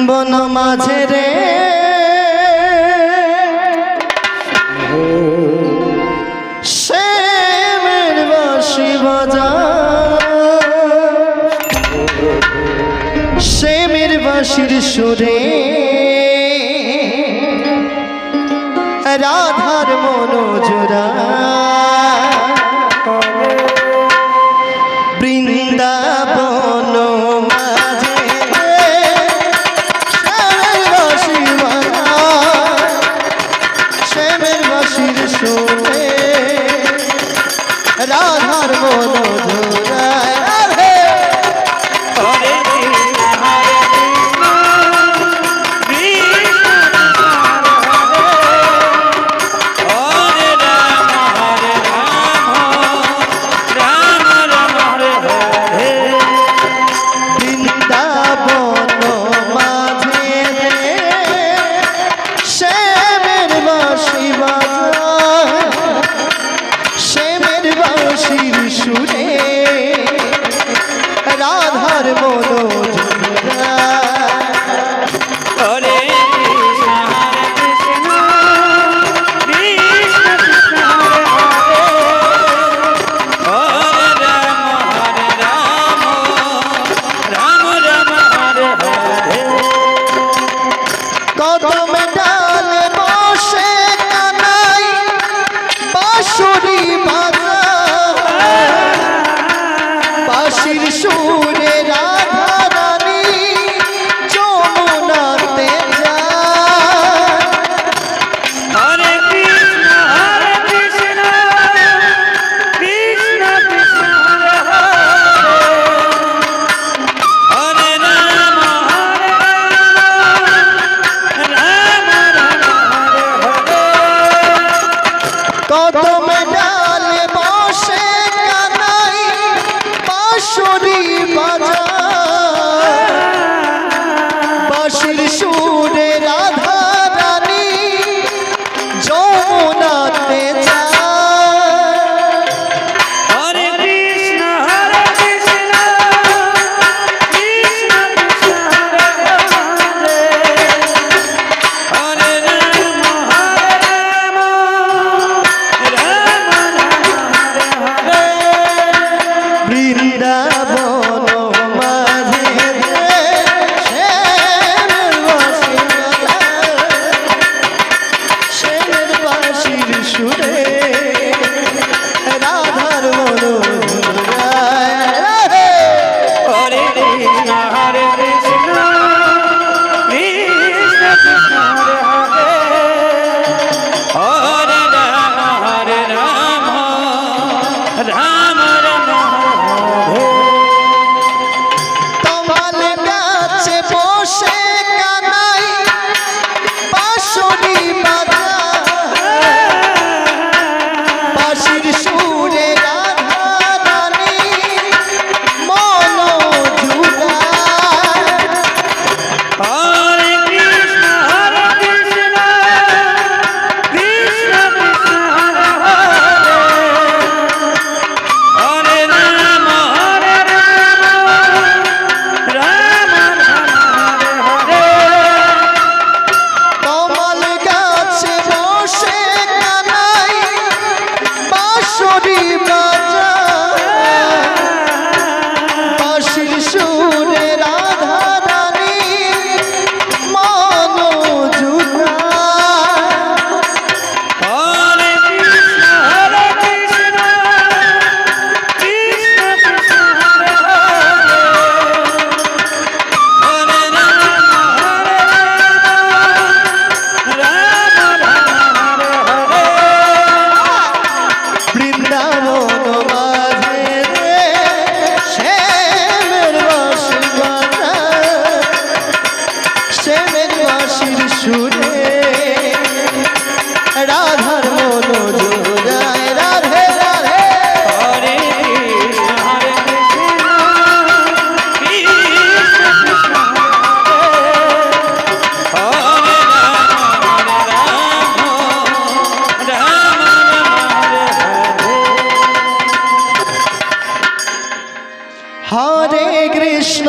বন মাঝে রে শ্যামের বাঁশি বাজা শ্যামের বাঁশির সুরে রাধার মনোজরা বৃন্দাবন মাঝে শ্যামের বাঁশি বাজা শ্যামের বাঁশির সুরে রাধার মনোজরা রাধার মনোজরা কদম ডালে বসে কানাই বাঁশুরি বাজা বাঁশির সুরে রাধা রানী যমুনাতে যায় হরে কৃষ্ণ কৃষ্ণ কৃষ্ণ হরে রাম রাম রাম কদম ডালে বসে কানাই বাঁশুরি বাজা বাঁশির সুরে রাধা রানী যমুনাতে যায় হরে কৃষ্ণ কৃষ্ণ কৃষ্ণ হরে রাম বৃন্দাবন মাঝে শ্যামের বাঁশি বাজা শ্যামের বাঁশির সুরে রাধার মনোজরা হরে কৃষ্ণ কৃষ্ণ কৃষ্ণ হরে হরে রাম রাম রাম তমাল গাছে বসে কানাই বাঁশুরি বাজা বাঁশির সুরে রাধা রানী মনোজরা হরে কৃষ্ণ কৃষ্ণ কৃষ্ণ হরে রাম রাম হরে তমাল গাছে বসে কানাই বাঁশুরি বাজা বাঁশির সুরে রাধা রানী মনোজরা হরে কৃষ্ণ কৃষ্ণ কৃষ্ণ হরে হরে রাম রাম হরে বৃন্দাবন মাঝে রে শ্যামের বাঁশি বাজা শ্যামের বাঁশির সুরে রাধার মনোজরা রাধে রাধে হরে কৃষ্ণ কৃষ্ণ হরে রাম হরে কৃষ্ণ